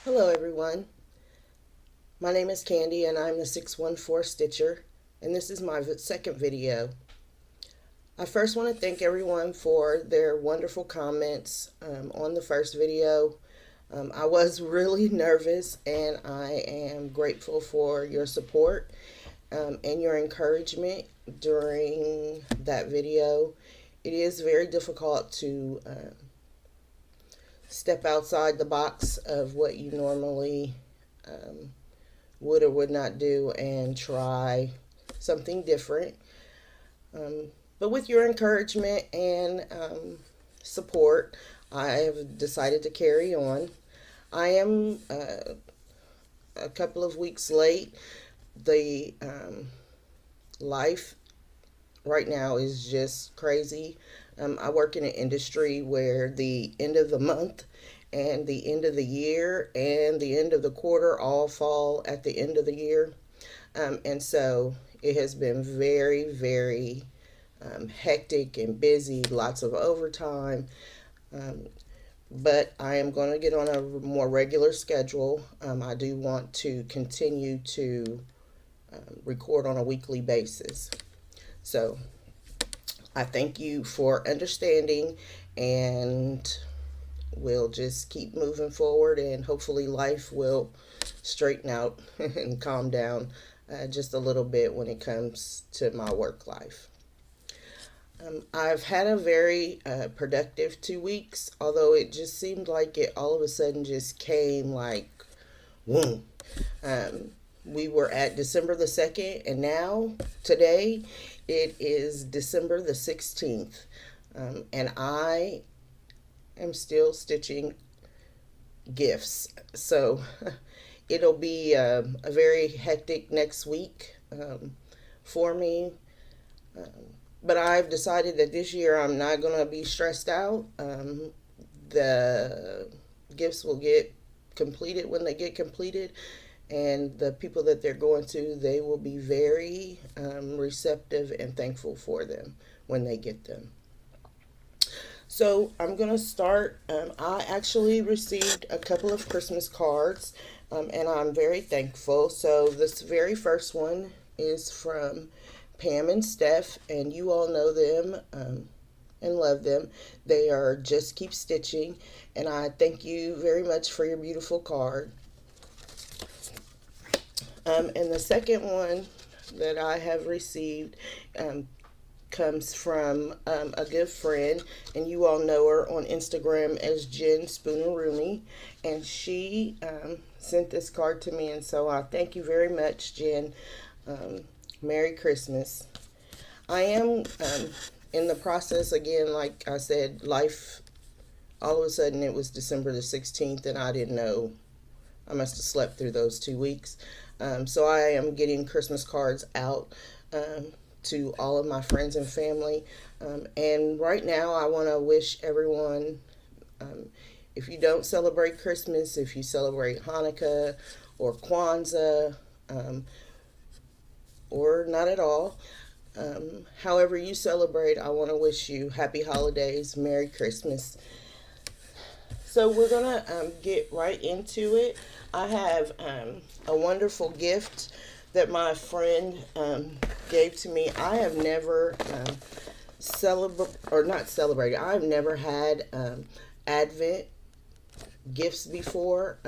Hello everyone, my name is Candy and I'm the 614 Stitcher, and this is my second video. I first want to thank everyone for their wonderful comments on the first video. I was really nervous and I am grateful for your support and your encouragement during that video. It is very difficult to step outside the box of what you normally would or would not do and try something different. But with your encouragement and support, I have decided to carry on. I am a couple of weeks late. The life right now is just crazy. I work in an industry where the end of the month and the end of the year and the end of the quarter all fall at the end of the year. And so it has been very, very hectic and busy, lots of overtime. But I am going to get on a more regular schedule. I do want to continue to record on a weekly basis. So I thank you for understanding, and we'll just keep moving forward, and hopefully life will straighten out and calm down just a little bit when it comes to my work life. I've had a very productive 2 weeks, although it just seemed like it all of a sudden just came like, boom. We were at December the 2nd, and now, today, it is December the 16th. And I am still stitching gifts. So it'll be a very hectic next week for me. But I've decided that this year I'm not going to be stressed out. The gifts will get completed when they get completed. And the people that they're going to, they will be very receptive and thankful for them when they get them. So I'm going to start. I actually received a couple of Christmas cards, and I'm very thankful. So this very first one is from Pam and Steph, and you all know them and love them. They are Just Keep Stitching, and I thank you very much for your beautiful card. And the second one that I have received comes from a good friend, and you all know her on Instagram as Jen Spooneroonie, and she sent this card to me, and so I thank you very much, Jen. Merry Christmas. I am in the process, again, like I said, life, all of a sudden it was December the 16th, and I didn't know. I must have slept through those 2 weeks. So I am getting Christmas cards out to all of my friends and family. And right now I want to wish everyone, if you don't celebrate Christmas, if you celebrate Hanukkah or Kwanzaa, or not at all, however you celebrate, I want to wish you happy holidays, Merry Christmas. So we're going to get right into it. I have a wonderful gift that my friend gave to me. I have never I've never had Advent gifts before.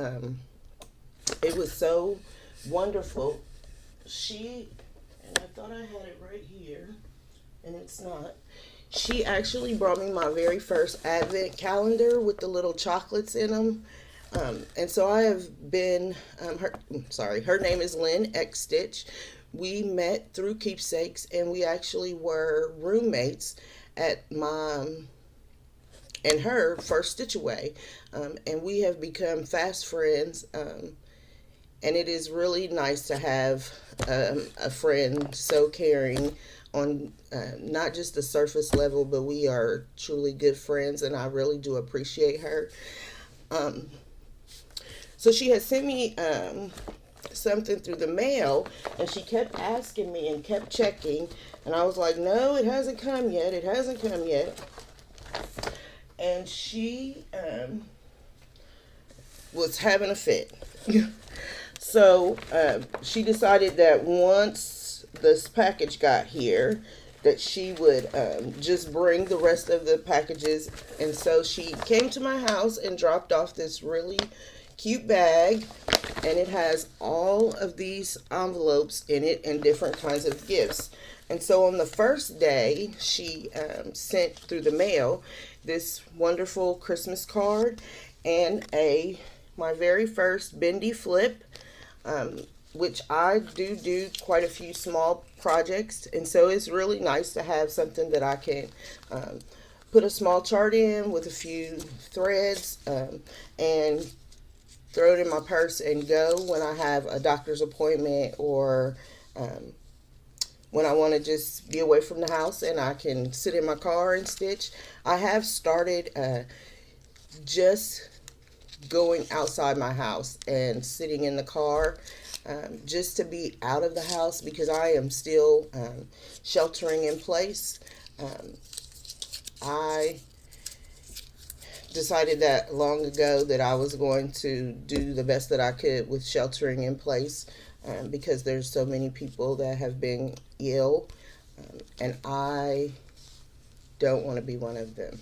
It was so wonderful. And I thought I had it right here, and it's not. She actually brought me my very first Advent calendar with the little chocolates in them. And so I have been, her name is Lynn X Stitch. We met through Keepsakes, and we actually were roommates at my and her first Stitch Away. And we have become fast friends. And it is really nice to have a friend so caring on not just the surface level, but we are truly good friends, and I really do appreciate her. So she had sent me something through the mail, and she kept asking me and kept checking, and I was like, no, it hasn't come yet. It hasn't come yet. And she was having a fit. So she decided that once this package got here, that she would just bring the rest of the packages. And so she came to my house and dropped off this really cute bag, and it has all of these envelopes in it and different kinds of gifts. And so on the first day, she sent through the mail this wonderful Christmas card and my very first bendy flip, which I do quite a few small projects, and so it's really nice to have something that I can put a small chart in with a few threads, and throw it in my purse and go when I have a doctor's appointment, or when I want to just be away from the house and I can sit in my car and stitch. I have started just going outside my house and sitting in the car, just to be out of the house, because I am still sheltering in place. I decided that long ago that I was going to do the best that I could with sheltering in place, because there's so many people that have been ill, and I don't want to be one of them.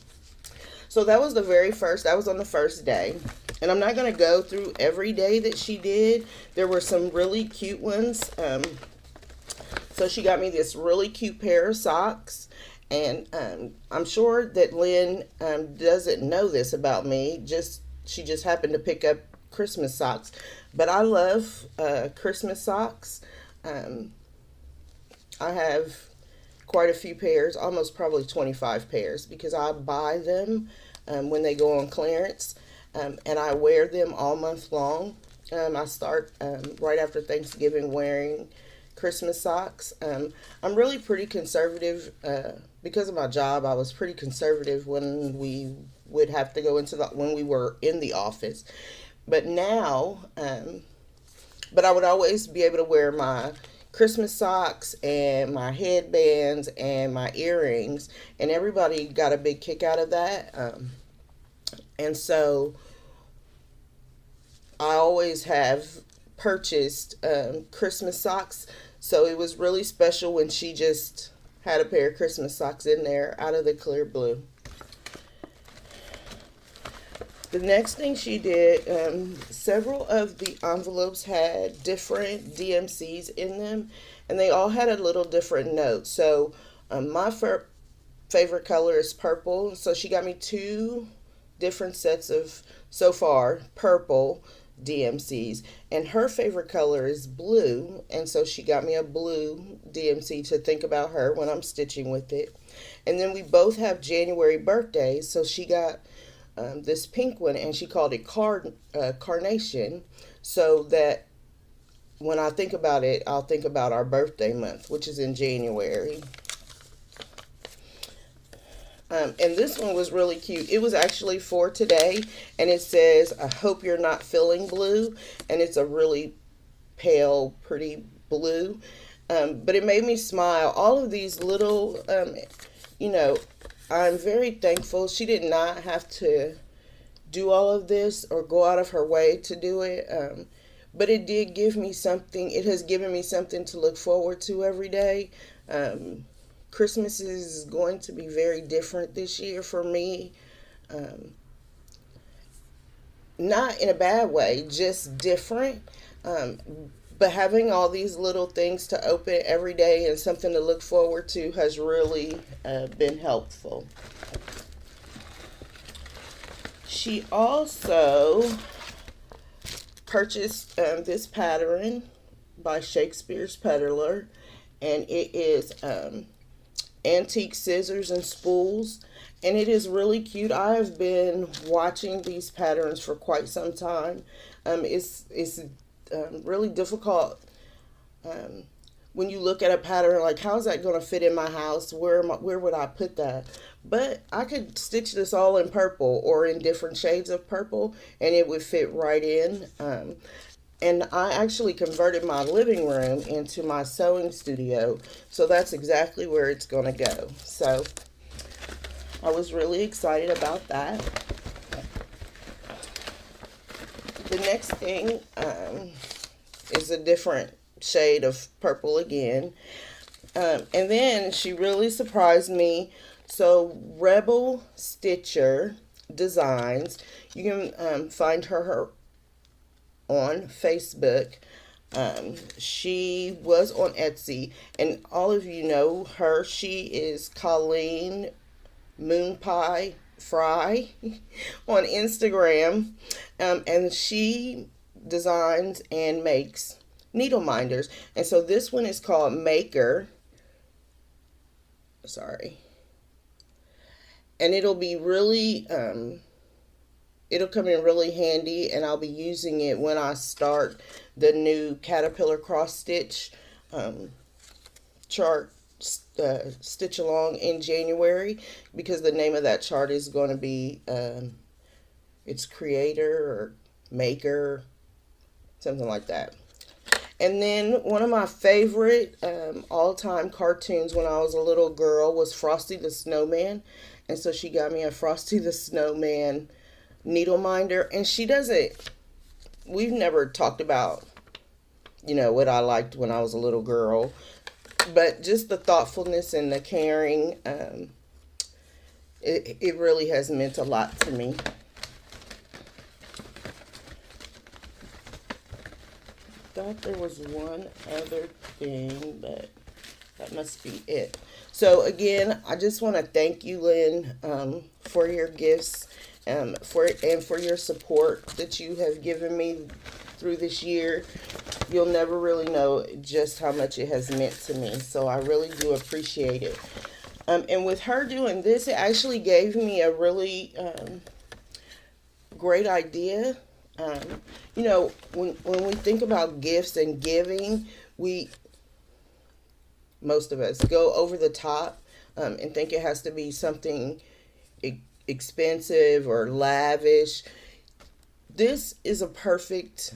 So that was on the first day. And I'm not going to go through every day that she did. There were some really cute ones. So she got me this really cute pair of socks. And I'm sure that Lynn doesn't know this about me. She just happened to pick up Christmas socks. But I love Christmas socks. I have quite a few pairs, almost probably 25 pairs, because I buy them when they go on clearance. And I wear them all month long. I start right after Thanksgiving wearing Christmas socks. I'm really pretty conservative. Because of my job, I was pretty conservative when we would have to go when we were in the office. But now, but I would always be able to wear my Christmas socks and my headbands and my earrings, and everybody got a big kick out of that. And so I always have purchased Christmas socks. So it was really special when she just had a pair of Christmas socks in there out of the clear blue. The next thing she did, several of the envelopes had different DMCs in them, and they all had a little different note. So my favorite color is purple. So she got me 2 different sets of, so far, purple DMCs, and her favorite color is blue, and so she got me a blue DMC to think about her when I'm stitching with it. And then we both have January birthdays, so she got this pink one, and she called it Carnation, so that when I think about it, I'll think about our birthday month, which is in January. And this one was really cute. It was actually for today, and it says, "I hope you're not feeling blue," and it's a really pale, pretty blue. But it made me smile. All of these little, I'm very thankful. She did not have to do all of this or go out of her way to do it. But it did give me something. It has given me something to look forward to every day. Christmas is going to be very different this year for me. Not in a bad way, just different. But having all these little things to open every day and something to look forward to has really been helpful. She also purchased this pattern by Shakespeare's Peddler, and it is antique scissors and spools, and it is really cute. I have been watching these patterns for quite some time. It's really difficult when you look at a pattern like, how's that going to fit in my house? Where would I put that? But I could stitch this all in purple or in different shades of purple, and it would fit right in. And I actually converted my living room into my sewing studio, so that's exactly where it's going to go. So I was really excited about that. The next thing is a different shade of purple again. And then she really surprised me. So Rebel Stitcher Designs, you can find her on Facebook. She was on Etsy, and all of you know her. She is Colleen Moon Pie Fry on Instagram, and she designs and makes needle minders. And so this one is called Maker. Sorry. And it'll be really, it'll come in really handy, and I'll be using it when I start the new Caterpillar cross stitch chart stitch along in January, because the name of that chart is going to be it's creator or maker, something like that. And then one of my favorite all-time cartoons when I was a little girl was Frosty the Snowman. And so she got me a Frosty the Snowman needle minder. And she doesn't, we've never talked about, what I liked when I was a little girl. But just the thoughtfulness and the caring, it really has meant a lot to me. Thought there was one other thing, but that must be it. So again, I just want to thank you, Lynn, for your gifts, for your support that you have given me through this year. You'll never really know just how much it has meant to me. So I really do appreciate it. And with her doing this, it actually gave me a really great idea. When we think about gifts and giving, most of us go over the top and think it has to be something expensive or lavish. This is a perfect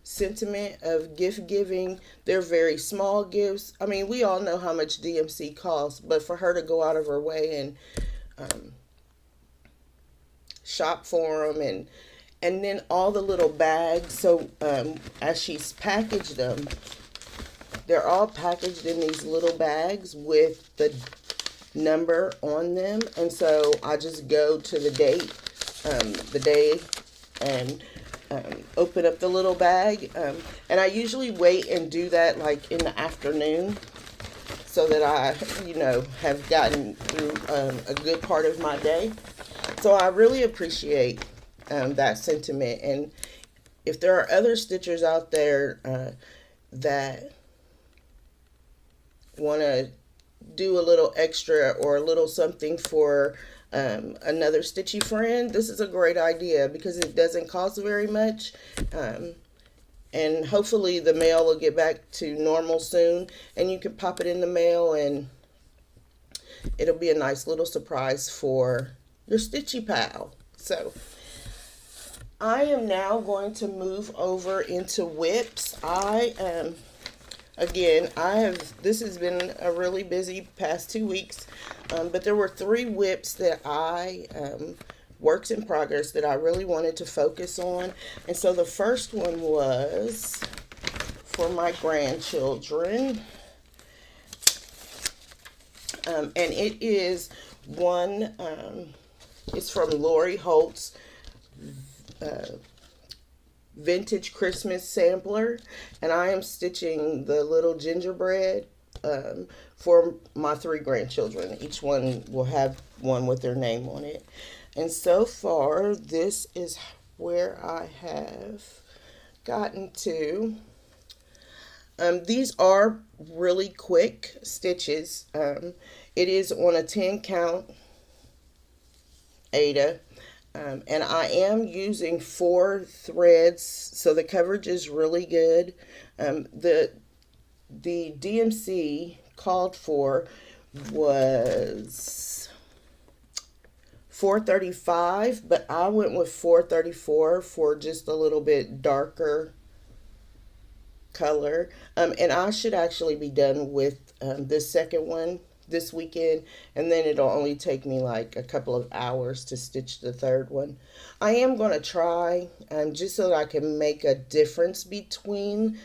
sentiment of gift giving. They're very small gifts. I mean, we all know how much DMC costs, but for her to go out of her way and shop for them, and then all the little bags. So as she's packaged them, they're all packaged in these little bags with the number on them. And so I just go to the day, and open up the little bag. And I usually wait and do that like in the afternoon, so that I, have gotten through a good part of my day. So I really appreciate that sentiment. And if there are other stitchers out there that want to do a little extra or a little something for another stitchy friend, this is a great idea, because it doesn't cost very much. And hopefully the mail will get back to normal soon, and you can pop it in the mail, and it'll be a nice little surprise for your stitchy pal. So I am now going to move over into whips. This has been a really busy past 2 weeks, but there were 3 whips that works in progress, that I really wanted to focus on. And so the first one was for my grandchildren, and it is one, it's from Laurie Holt's vintage Christmas sampler, and I am stitching the little gingerbread for my 3 grandchildren. Each one will have one with their name on it. And so far, this is where I have gotten to. These are really quick stitches. It is on a 10 count Aida. And I am using 4 threads, so the coverage is really good. The DMC called for was 435, but I went with 434 for just a little bit darker color. And I should actually be done with this second one this weekend, and then it'll only take me like a couple of hours to stitch the third one. I am going to try, just so that I can make a difference between,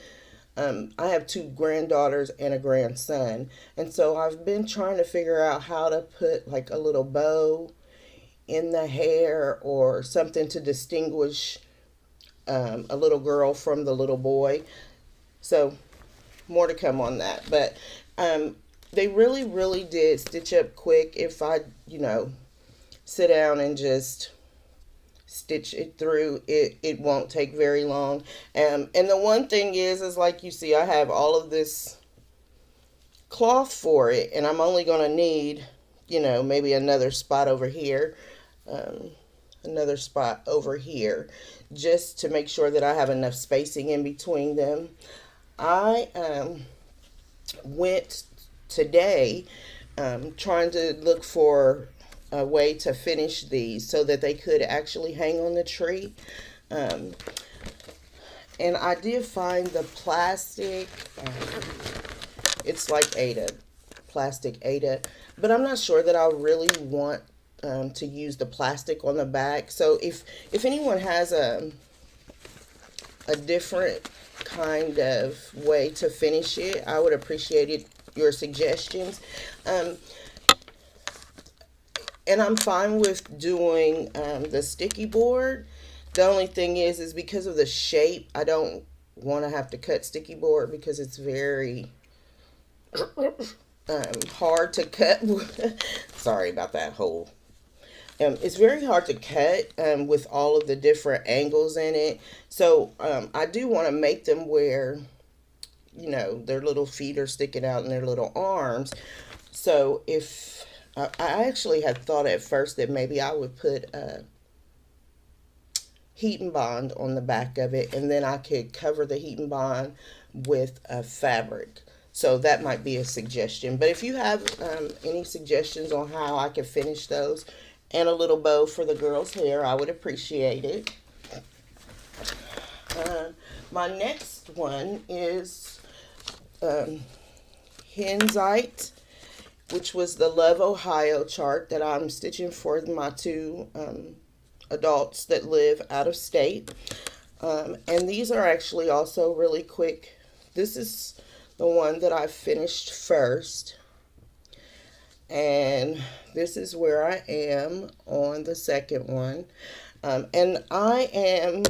I have two granddaughters and a grandson, and so I've been trying to figure out how to put like a little bow in the hair or something to distinguish a little girl from the little boy. So more to come on that. But they really, really did stitch up quick. If I, sit down and just stitch it through, it won't take very long. And the one thing is like you see, I have all of this cloth for it, and I'm only going to need, maybe another spot over here. Another spot over here, just to make sure that I have enough spacing in between them. I went today trying to look for a way to finish these so that they could actually hang on the tree. And I did find the plastic, it's like plastic Ada, but I'm not sure that I really want to use the plastic on the back. So if anyone has a different kind of way to finish it, I would appreciate your suggestions. And I'm fine with doing the sticky board. The only thing is because of the shape, I don't want to have to cut sticky board because it's very hard to cut. Sorry about that whole. It's very hard to cut with all of the different angles in it. So I do want to make them where, their little feet are sticking out and their little arms. So if I actually had thought at first that maybe I would put heat and bond on the back of it, and then I could cover the heat and bond with a fabric. So that might be a suggestion. But if you have any suggestions on how I can finish those, and a little bow for the girl's hair, I would appreciate it. My next one is Henzite, which was the Love Ohio chart that I'm stitching for my two adults that live out of state. And these are actually also really quick. This is the one that I finished first. And this is where I am on the second one. And I am,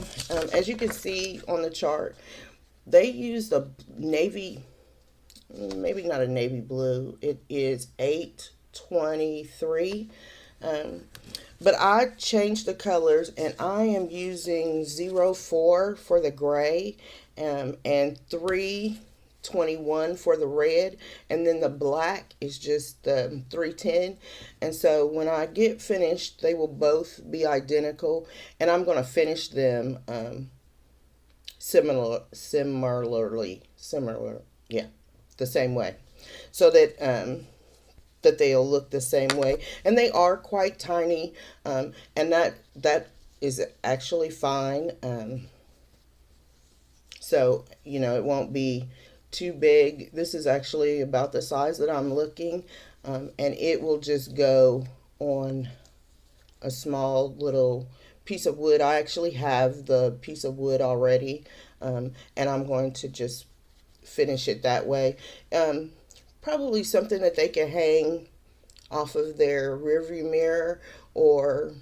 as you can see on the chart, they used a navy, maybe not a navy blue. It is 823. But I changed the colors, and I am using 04 for the gray and 321 for the red, and then the black is just 310. And so when I get finished, they will both be identical, and I'm going to finish them similar, yeah, the same way, so that that they'll look the same way. And they are quite tiny, and that is actually fine. So it won't be too big. This is actually about the size that I'm looking, and it will just go on a small little piece of wood. I actually have the piece of wood already, and I'm going to just finish it that way. Probably something that they can hang off of their rearview mirror or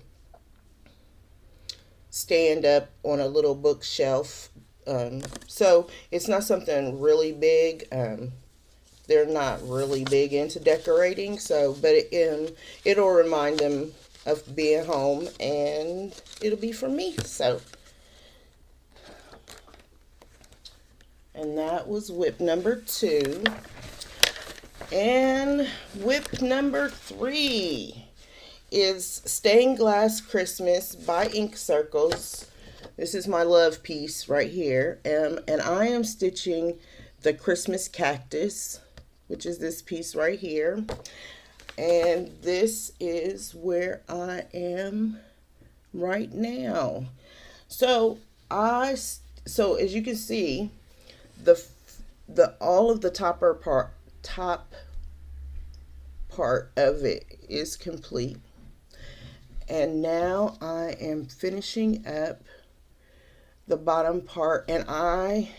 stand up on a little bookshelf. So it's not something really big. They're not really big into decorating, but it'll remind them of being home, and it'll be for me. So, and that was whip number 2. And whip number 3 is Stained Glass Christmas by Ink Circles. This is my love piece right here. And I am stitching the Christmas cactus, which is this piece right here. And this is where I am right now. So as you can see, the all of the top part of it is complete. And now I am finishing up the bottom part, and I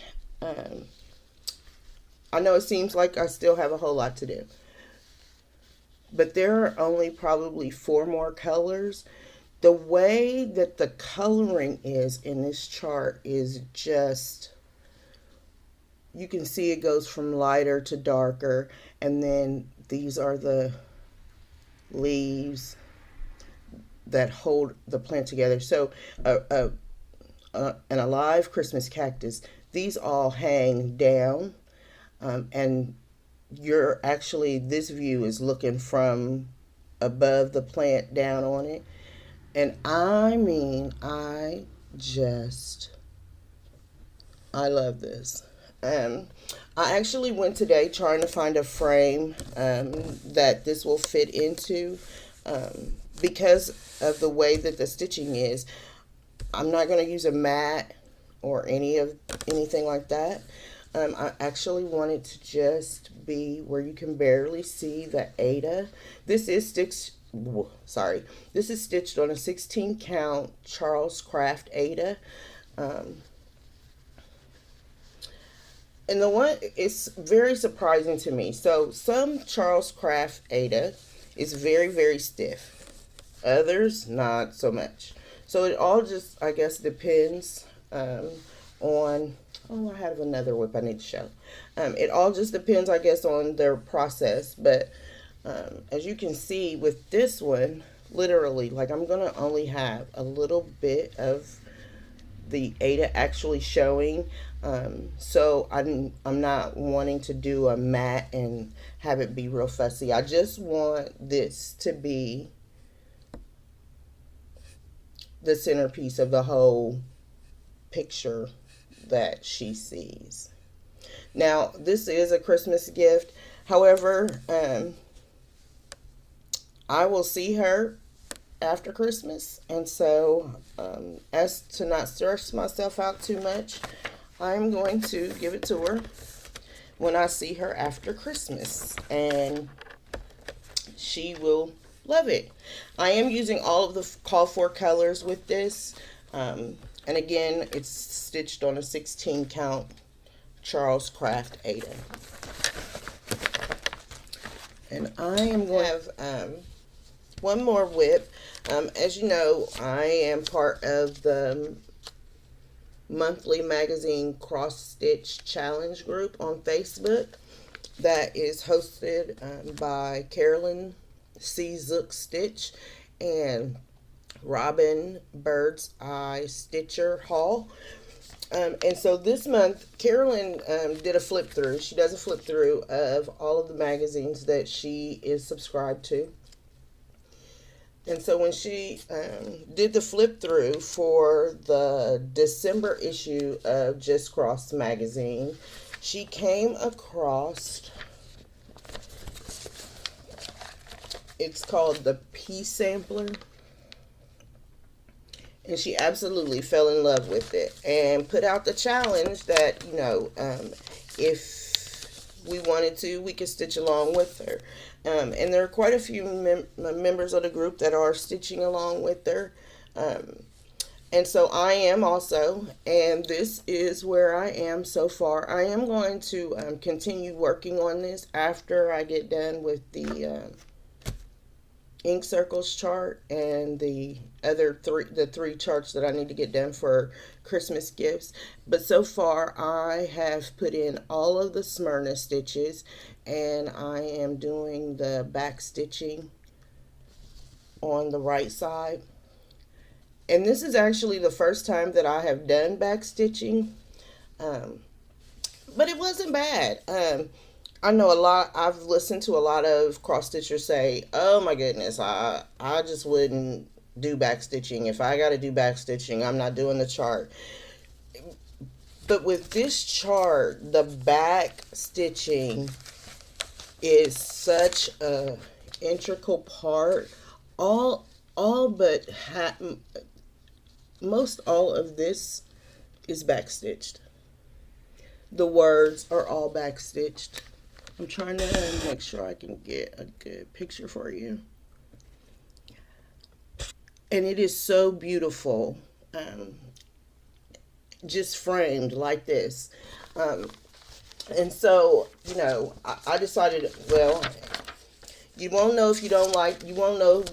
know it seems like I still have a whole lot to do, but there are only probably 4 more colors. The way that the coloring is in this chart is just, you can see it goes from lighter to darker, and then these are the leaves that hold the plant together. So an alive Christmas cactus, these all hang down. And you're actually, this view is looking from above the plant down on it. And I mean, I love this. I actually went today trying to find a frame that this will fit into, because of the way that the stitching is. I'm not going to use a mat or anything like that. I actually want it to just be where you can barely see the Ada. This is stitched on a 16 count Charles Craft Ada. And the one is very surprising to me. So some Charles Craft Ada is very, very stiff. Others, not so much. So it all just, I guess, depends on... Oh, I have another whip I need to show. It all just depends, I guess, on their process. But as you can see with this one, literally, like, I'm going to only have a little bit of the Ada actually showing. So I'm not wanting to do a mat and have it be real fussy. I just want this to be the centerpiece of the whole picture that she sees. Now, this is a Christmas gift. However, I will see her after Christmas, and so as to not stress myself out too much, I'm going to give it to her when I see her after Christmas, and she will love it. I am using all of the called for colors with this. And again, it's stitched on a 16 count Charles Craft Ada. And I am going to have one more whip. As you know, I am part of the monthly magazine cross stitch challenge group on Facebook that is hosted by Carolyn C. Zook Stitch and Robin Bird's Eye Stitcher Hall. And so this month, Carolyn did a flip through. She does a flip through of all of the magazines that she is subscribed to. And so when she did the flip through for the December issue of Just Cross magazine, she came across, it's called the P Sampler. And she absolutely fell in love with it and put out the challenge that, you know, if we wanted to, we could stitch along with her. And there are quite a few members of the group that are stitching along with her. And so I am also, and this is where I am so far. I am going to continue working on this after I get done with the ink circles chart and the three charts that I need to get done for Christmas gifts. But so far I have put in all of the Smyrna stitches, and I am doing the back stitching on the right side. And this is actually the first time that I have done back stitching, but it wasn't bad. I know I've listened to a lot of cross stitchers say, oh my goodness, I just wouldn't do back stitching. If I got to do back stitching, I'm not doing the chart. But with this chart, the back stitching is such a integral part. Most all of this is back stitched. The words are all back stitched. I'm trying to make sure I can get a good picture for you. And it is so beautiful, um, just framed like this. Um, and so, I decided, well, you won't know if you don't like, you won't know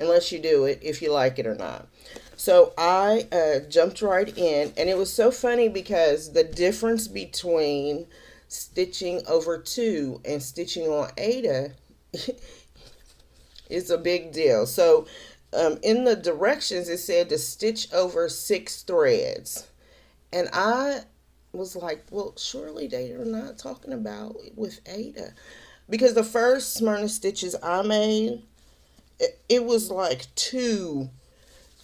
unless you do it if you like it or not. So I jumped right in, and it was so funny because the difference between stitching over two and stitching on Ada is a big deal. So in the directions, it said to stitch over 6 threads. And I was like, well, surely they are not talking about with Ada. Because the first Smyrna stitches I made, it was like two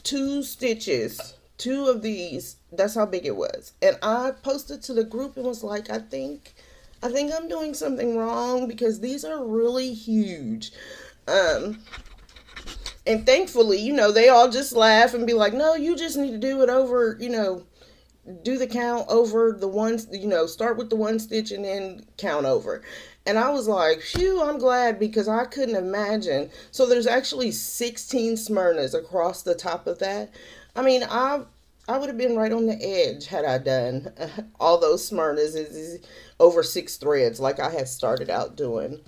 stitches, two of these. That's how big it was. And I posted to the group and was like, I think I'm doing something wrong because these are really huge. Um, and thankfully, they all just laugh and be like, no, you just need to do it over, do the count over the one, start with the one stitch and then count over. And I was like, phew, I'm glad because I couldn't imagine. So there's actually 16 Smyrnas across the top of that. I mean, I would have been right on the edge had I done all those Smyrnas is over 6 threads like I had started out doing.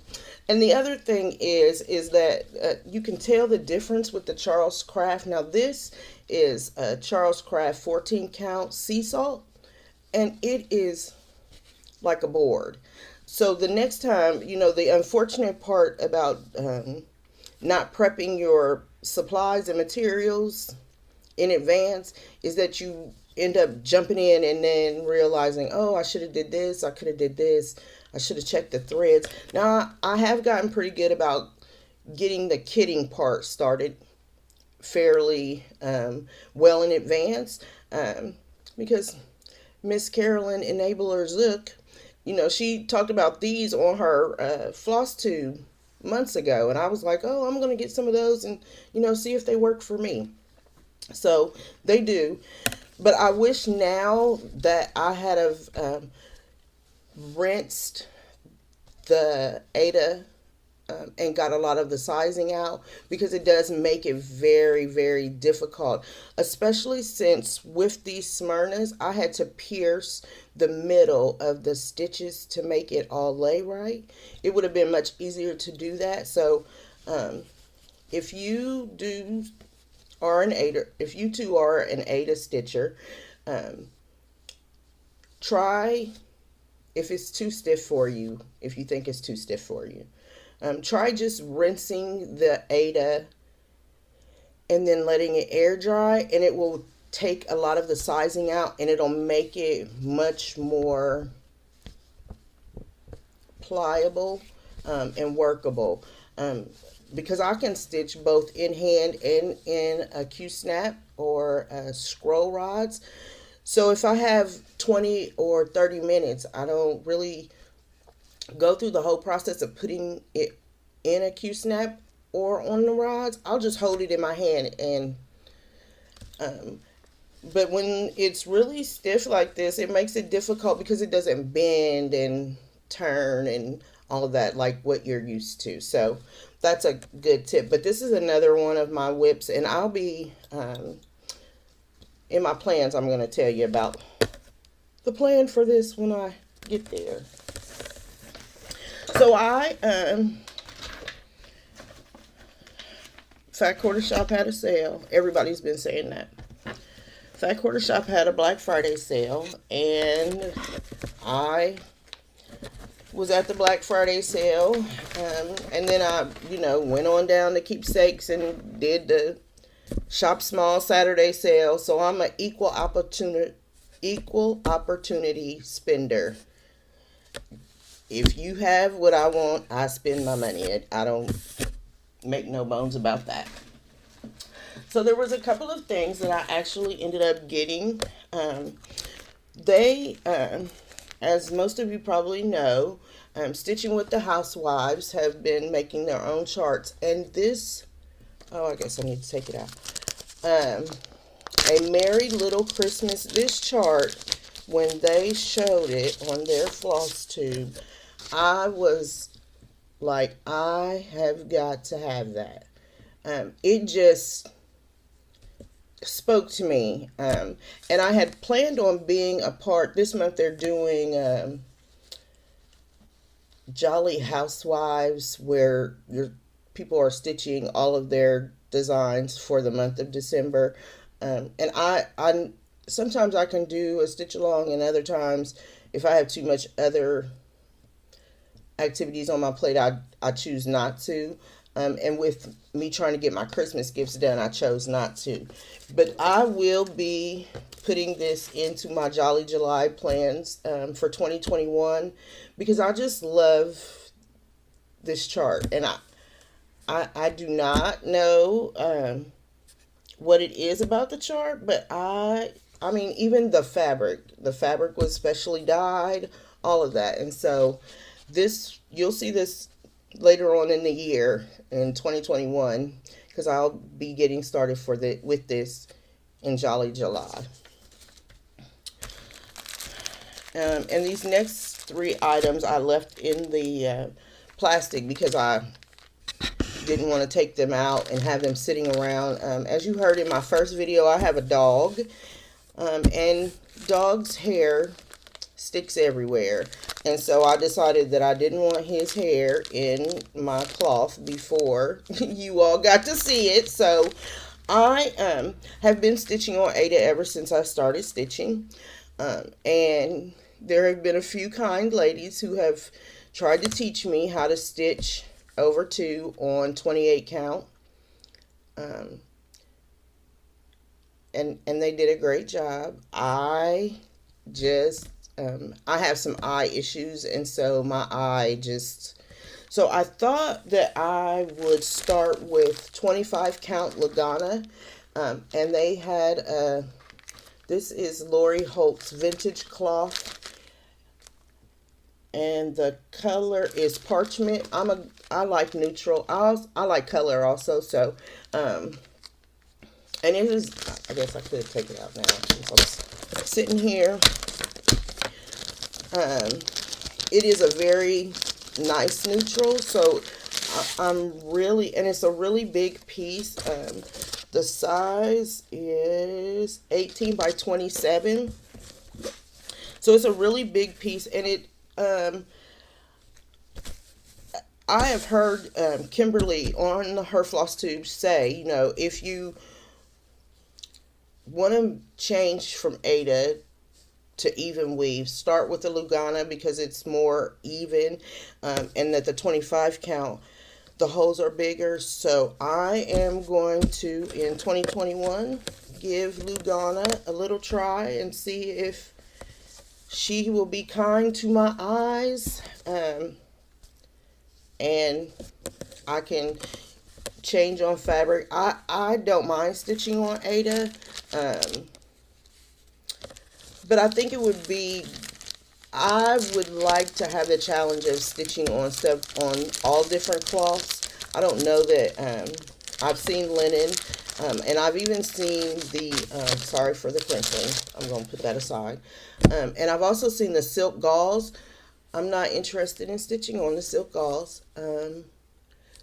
And the other thing is that you can tell the difference with the Charles Craft. Now this is a Charles Craft 14 count sea salt, and it is like a board. So the next time, the unfortunate part about not prepping your supplies and materials in advance is that you end up jumping in and then realizing, oh, I should have did this, I could have did this, I should have checked the threads. Now I have gotten pretty good about getting the kitting part started fairly well in advance, because Miss Carolyn Enabler Zook, she talked about these on her floss tube months ago, and I was like, oh, I'm going to get some of those and see if they work for me. So they do, but I wish now that I had have rinsed the Ada and got a lot of the sizing out, because it does make it very, very difficult, especially since with these Smyrnas I had to pierce the middle of the stitches to make it all lay right. It would have been much easier to do that. So if you do are an Ada, if you two are an Ada stitcher, try, if it's too stiff for you, if you think it's too stiff for you, try just rinsing the Ada and then letting it air dry, and it will take a lot of the sizing out and it'll make it much more pliable and workable. Because I can stitch both in hand and in a Q-snap or scroll rods. So if I have 20 or 30 minutes, I don't really go through the whole process of putting it in a Q-snap or on the rods. I'll just hold it in my hand, and but when it's really stiff like this, it makes it difficult because it doesn't bend and turn and all of that like what you're used to. So that's a good tip. But this is another one of my whips, and I'll be in my plans, I'm going to tell you about the plan for this when I get there. So Fat Quarter Shop had a sale. Everybody's been saying that. Fat Quarter Shop had a Black Friday sale, and I was at the Black Friday sale, and then I, went on down to Keepsakes and did the Shop Small Saturday sale. So I'm an equal opportunity spender. If you have what I want, I spend my money. I don't make no bones about that. So there was a couple of things that I actually ended up getting. As most of you probably know, Stitching with the Housewives have been making their own charts. And this, I guess I need to take it out. A Merry Little Christmas, this chart, when they showed it on their floss tube, I was like, I have got to have that. It just spoke to me. And I had planned on being a part. This month they're doing Jolly Housewives, where your people are stitching all of their designs for the month of December. And I sometimes I can do a stitch along, and other times, if I have too much other activities on my plate, I choose not to. And with me trying to get my Christmas gifts done, I chose not to. But I will be putting this into my Jolly July plans for 2021, because I just love this chart. And I do not know what it is about the chart, but I mean, even the fabric was specially dyed, all of that. And so this, you'll see this later on in the year in 2021, because I'll be getting started with this in Jolly July. And these next three items I left in the plastic because I didn't want to take them out and have them sitting around. As you heard in my first video, I have a dog, and dog's hair sticks everywhere. And so I decided that I didn't want his hair in my cloth before you all got to see it. So I have been stitching on Ada ever since I started stitching. And there have been a few kind ladies who have tried to teach me how to stitch over 2 on 28 count. And they did a great job. I have some eye issues, and so my eye so I thought that I would start with 25 count Lugana, and they had this is Laurie Holt's vintage cloth, and the color is parchment. I like neutral. I like color also. So, and it is. I guess I could take it out now since I'm sitting here. It is a very nice neutral. So I'm really, and it's a really big piece. The size is 18 by 27. So it's a really big piece, and it. I have heard Kimberly on her floss tube say, you know, if you want to change from Ada to even weave, start with the Lugana because it's more even, and that the 25 count, the holes are bigger. So I am going to, in 2021, give Lugana a little try and see if she will be kind to my eyes, and I can change on fabric. I don't mind stitching on Ada, but I think it would be, I would like to have the challenge of stitching on stuff on all different cloths. I don't know that, I've seen linen, and I've even seen the, sorry for the crinkling, I'm going to put that aside. And I've also seen the silk gauze. I'm not interested in stitching on the silk gauze.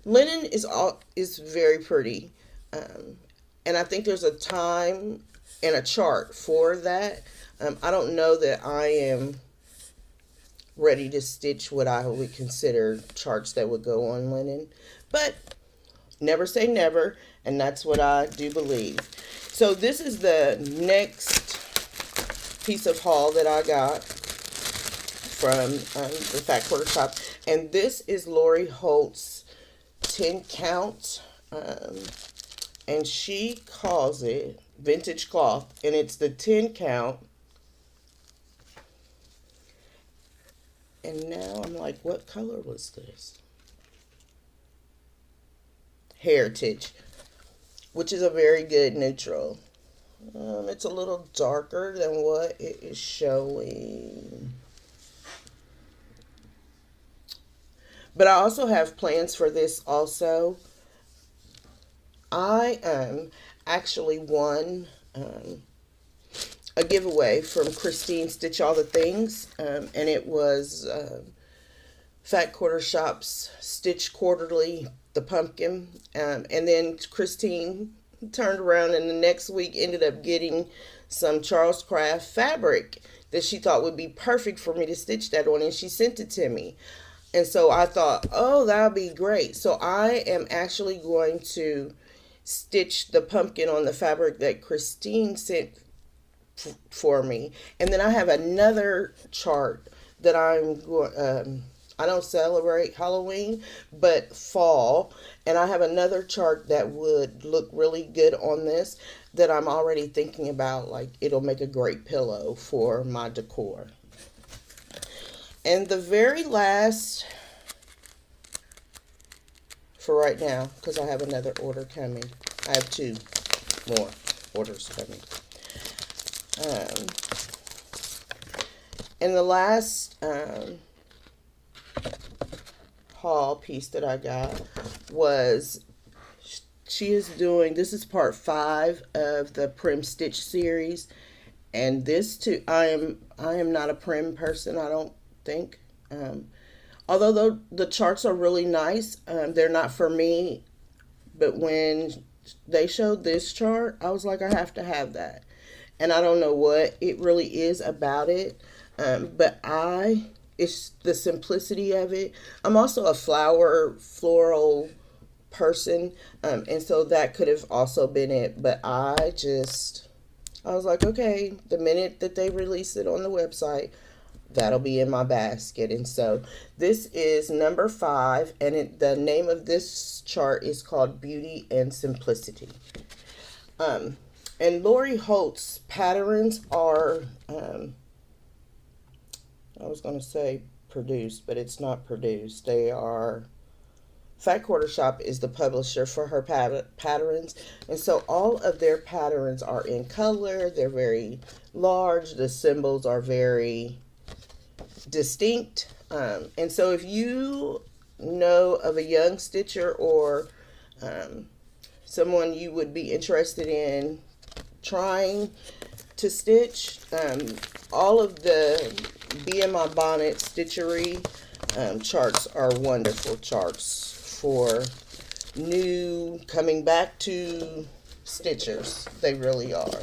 Linen is very pretty. And I think there's a time and a chart for that. I don't know that I am ready to stitch what I would consider charts that would go on linen. But never say never, and that's what I do believe. So this is the next piece of haul that I got from the Fat Quarter Shop, and this is Laurie Holt's 10 count, and she calls it vintage cloth, and it's the 10 count. And now I'm like, what color was this? Heritage, which is a very good neutral. It's a little darker than what it is showing. But I also have plans for this also. I actually won a giveaway from Christine Stitch All the Things, and it was Fat Quarter Shop's Stitch Quarterly, the pumpkin. And then Christine turned around and the next week ended up getting some Charles Craft fabric that she thought would be perfect for me to stitch that on, and she sent it to me. And so I thought, oh, that'll be great. So I am actually going to stitch the pumpkin on the fabric that Christine sent for me. And then I have another chart that I'm going, I don't celebrate Halloween, but fall. And I have another chart that would look really good on this that I'm already thinking about. Like, it'll make a great pillow for my decor. And the very last, for right now, because I have another order coming. I have 2 more orders coming. And the last haul piece that I got was, she is doing, this is part 5 of the Prim Stitch series, and this too, I am not a Prim person, I don't think. Although the charts are really nice, they're not for me. But when they showed this chart, I was like, I have to have that. And I don't know what it really is about it, but it's the simplicity of it. I'm also a floral person, and so that could have also been it. But I was like, okay, the minute that they release it on the website, that'll be in my basket. And so this is number 5, and the name of this chart is called Beauty and Simplicity. And Laurie Holt's patterns are, I was going to say produced, but it's not produced. They are, Fat Quarter Shop is the publisher for her patterns. And so all of their patterns are in color. They're very large. The symbols are very distinct. And so if you know of a young stitcher or someone you would be interested in trying to stitch, all of the Be In My Bonnet Stitchery charts are wonderful charts for new, coming back to stitchers. They really are.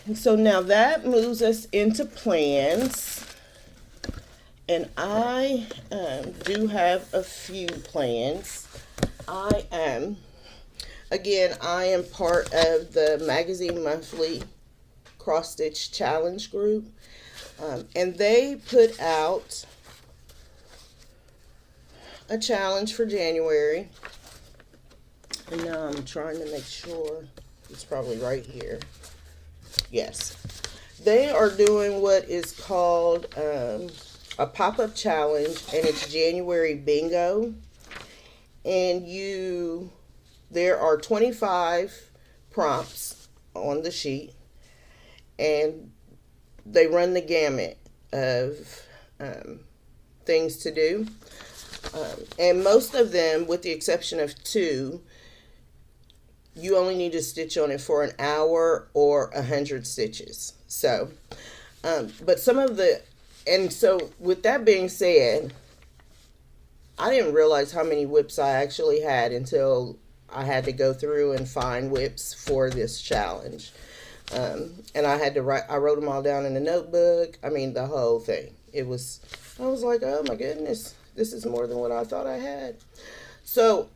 And so now that moves us into plans. And I do have a few plans. I am part of the Magazine Monthly Cross Stitch Challenge group. And they put out a challenge for January. And now I'm trying to make sure it's probably right here. Yes. They are doing what is called a pop-up challenge, and it's January bingo. And there are 25 prompts on the sheet, and they run the gamut of things to do. And most of them, with the exception of 2, you only need to stitch on it for an hour or 100 stitches. So, but so with that being said, I didn't realize how many whips I actually had until I had to go through and find whips for this challenge. And I wrote them all down in a notebook. I mean, the whole thing. I was like, oh my goodness, this is more than what I thought I had. So,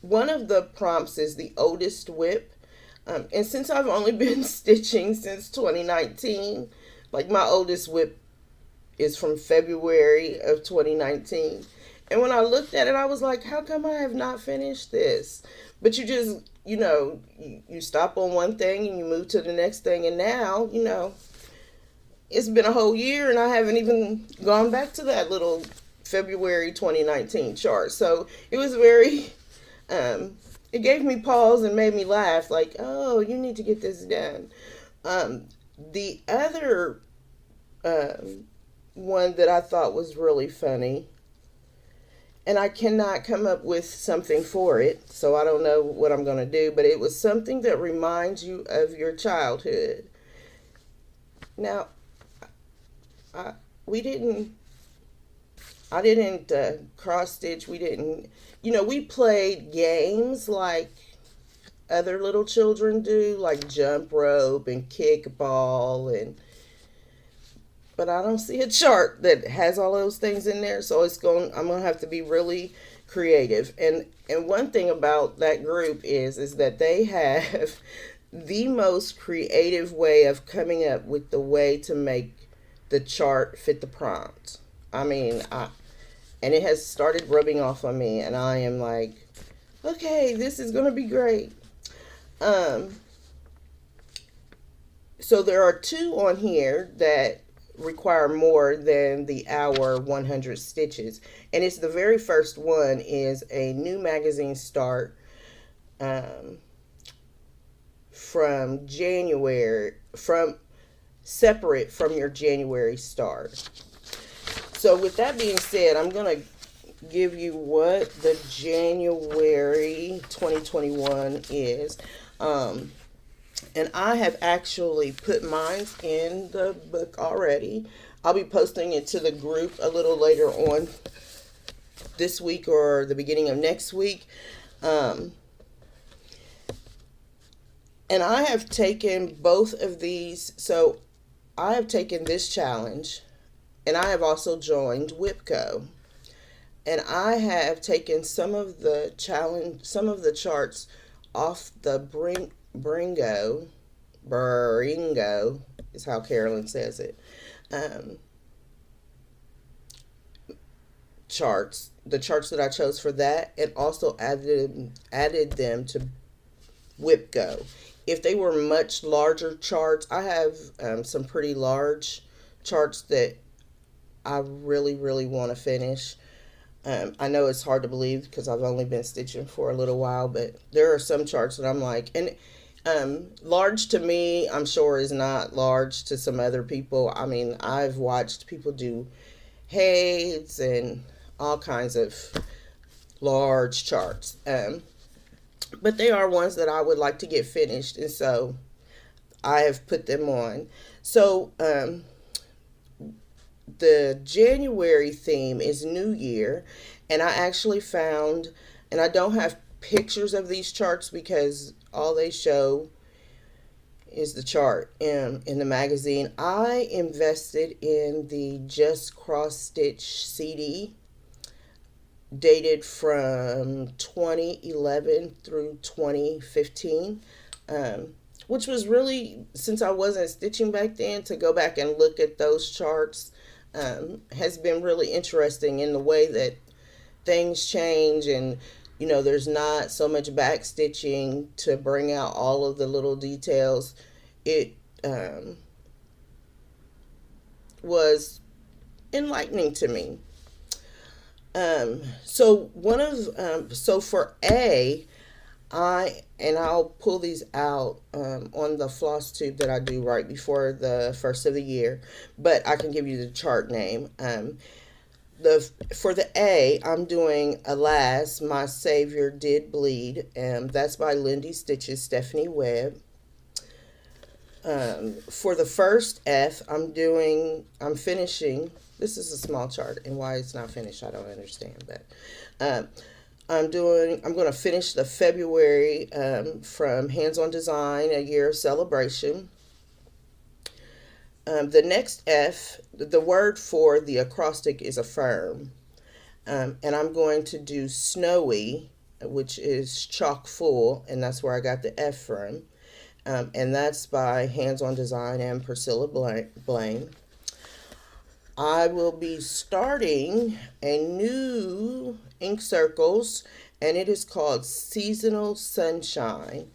one of the prompts is the oldest whip. And since I've only been stitching since 2019, like my oldest whip is from February of 2019. And when I looked at it, I was like, how come I have not finished this? But you just, you stop on one thing and you move to the next thing. And now, it's been a whole year and I haven't even gone back to that little February 2019 chart. So it was very, it gave me pause and made me laugh. Like, oh, you need to get this done. The other one that I thought was really funny, and I cannot come up with something for it, so I don't know what I'm going to do, but it was something that reminds you of your childhood. Now, I we didn't I didn't cross stitch. We didn't, we played games like other little children do, like jump rope and kickball, but I don't see a chart that has all those things in there. So I'm gonna have to be really creative. And one thing about that group is that they have the most creative way of coming up with the way to make the chart fit the prompt. I mean, and it has started rubbing off on me, and I am like, okay, this is gonna be great. Um, so there are two on here that require more than the hour 100 stitches, and it's the very first one is a new magazine start, um, from January, from separate from your January start. So with that being said, I'm gonna give you what the January 2021 is. Um, and I have actually put mine in the book already. I'll be posting it to the group a little later on this week or the beginning of next week. Um, and I have taken both of these. So I have taken this challenge, and I have also joined WIPCO. And I have taken some of the charts off the Bringo is how Carolyn says it. Um, the charts that I chose for that, and also added them to WIPGO. If they were much larger charts, I have some pretty large charts that I really, really want to finish. I know it's hard to believe because I've only been stitching for a little while, but there are some charts that I'm like, and large to me, I'm sure is not large to some other people. I mean, I've watched people do heads and all kinds of large charts. But they are ones that I would like to get finished, and so I have put them on. So, the January theme is New Year, and I actually found, and I don't have pictures of these charts because all they show is the chart in the magazine. I invested in the Just Cross Stitch CD, dated from 2011 through 2015. Which was really, since I wasn't stitching back then, to go back and look at those charts has been really interesting in the way that things change, and there's not so much back stitching to bring out all of the little details. It was enlightening to me. So for I'll pull these out on the floss tube that I do right before the first of the year, but I can give you the chart name. For the A, I'm doing Alas, My Savior Did Bleed. That's by Lindy Stitches, Stephanie Webb. For the first F, I'm finishing. This is a small chart, and why it's not finished, I don't understand. But I'm going to finish the February from Hands on Design, a year of celebration. The next F, the word for the acrostic is affirm. And I'm going to do Snowy, which is chock full, and that's where I got the F from. And that's by Hands on Design and Priscilla Blaine. I will be starting a new ink circles, and it is called Seasonal Sunshine.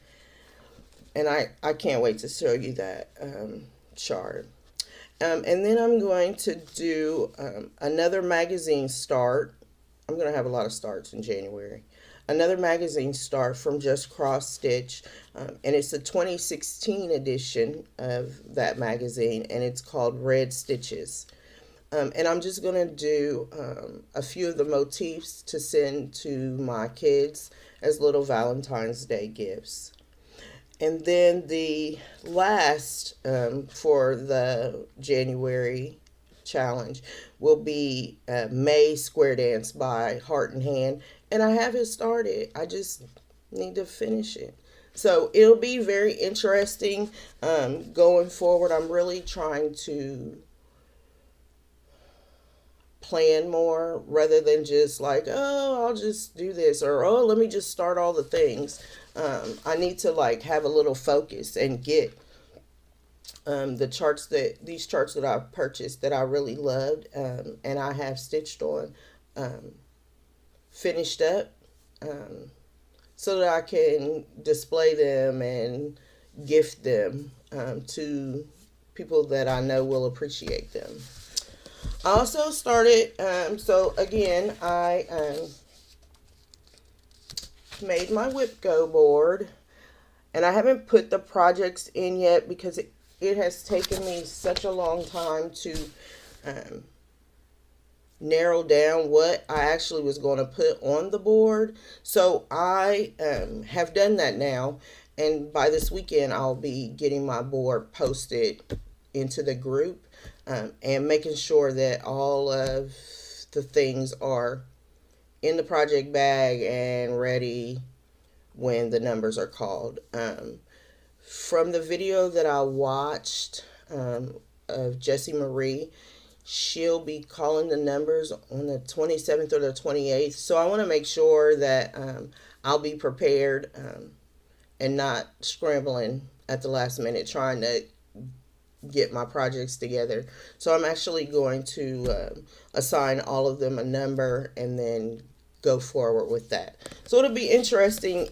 And I can't wait to show you that chart. And then I'm going to do another magazine start. I'm going to have a lot of starts in January. Another magazine start from Just Cross Stitch, and it's the 2016 edition of that magazine, and it's called Red Stitches. And I'm just going to do a few of the motifs to send to my kids as little Valentine's Day gifts. And then the last for the January challenge will be May Square Dance by Heart and Hand. And I have it started. I just need to finish it. So it'll be very interesting going forward. I'm really trying to plan more rather than just like, oh, I'll just do this, or oh, let me just start all the things. I need to like have a little focus and get these charts that I purchased that I really loved, and I have stitched on, um, finished up, um, so that I can display them and gift them to people that I know will appreciate them. I also started, so again, I made my whip go board, and I haven't put the projects in yet because it has taken me such a long time to um, narrow down what I actually was going to put on the board. So I have done that now, and by this weekend, I'll be getting my board posted into the group, and making sure that all of the things are in the project bag and ready when the numbers are called. From the video that I watched of Jessie Marie, she'll be calling the numbers on the 27th or the 28th. So I want to make sure that I'll be prepared, and not scrambling at the last minute trying to get my projects together. So I'm actually going to assign all of them a number and then go forward with that. So it'll be interesting.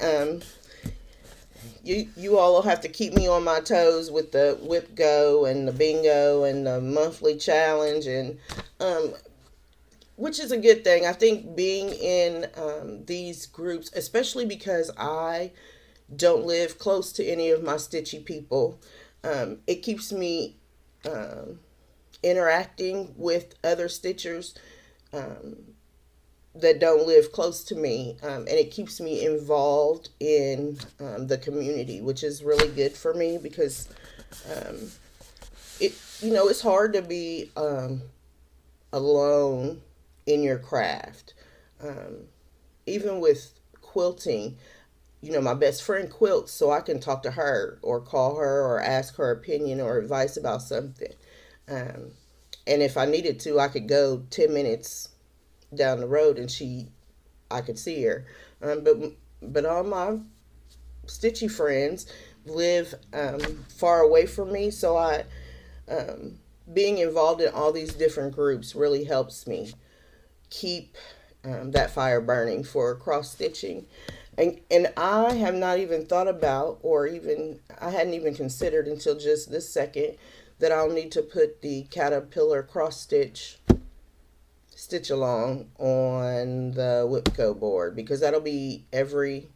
You all will have to keep me on my toes with the whip go and the bingo and the monthly challenge, and which is a good thing. I think being in these groups, especially because I don't live close to any of my Stitchy people, it keeps me interacting with other Stitchers that don't live close to me, and it keeps me involved in the community, which is really good for me because it's hard to be alone in your craft. Even with quilting, my best friend quilts, so I can talk to her or call her or ask her opinion or advice about something. Um, and if I needed to, I could go 10 minutes down the road and I could see her. But all my Stitchy friends live far away from me, so being involved in all these different groups really helps me keep that fire burning for cross stitching. And I have not even thought about, or even I hadn't even considered until just this second, that I'll need to put the caterpillar cross stitch along on the whip go board, because that'll be every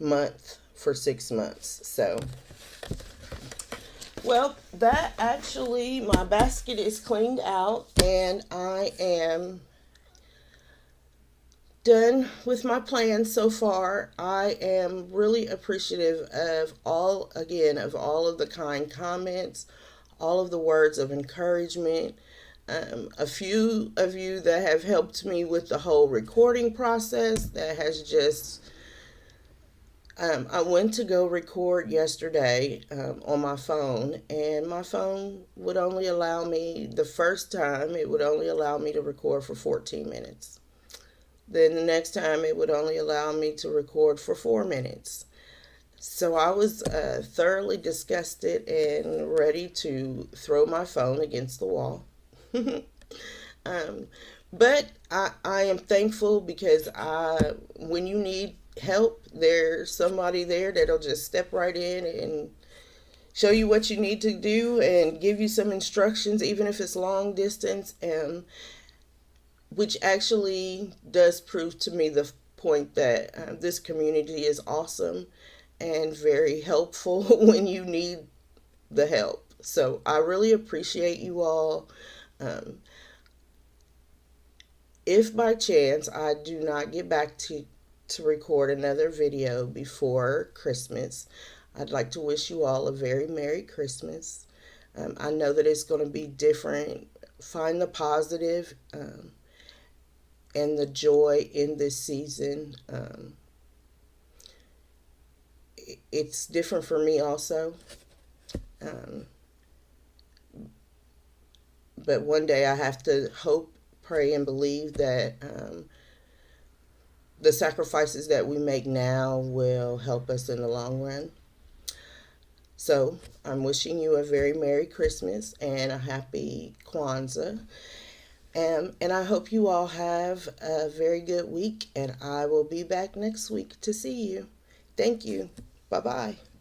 month for 6 months. So, well, that actually, my basket is cleaned out and I am done with my plans so far. I am really appreciative of all of the kind comments, all of the words of encouragement. A few of you that have helped me with the whole recording process, that has just, I went to go record yesterday on my phone, and my phone would only allow me, the first time, it would only allow me to record for 14 minutes. Then the next time it would only allow me to record for 4 minutes. So I was thoroughly disgusted and ready to throw my phone against the wall. But I am thankful because when you need help, there's somebody there that'll just step right in and show you what you need to do and give you some instructions, even if it's long distance, which actually does prove to me the point that this community is awesome and very helpful when you need the help. So I really appreciate you all. If by chance I do not get back to record another video before Christmas, I'd like to wish you all a very Merry Christmas. I know that it's going to be different find the positive and the joy in this season. It's different for me also. Um, but one day I have to hope, pray, and believe that the sacrifices that we make now will help us in the long run. So I'm wishing you a very Merry Christmas and a Happy Kwanzaa. And I hope you all have a very good week, and I will be back next week to see you. Thank you. Bye bye.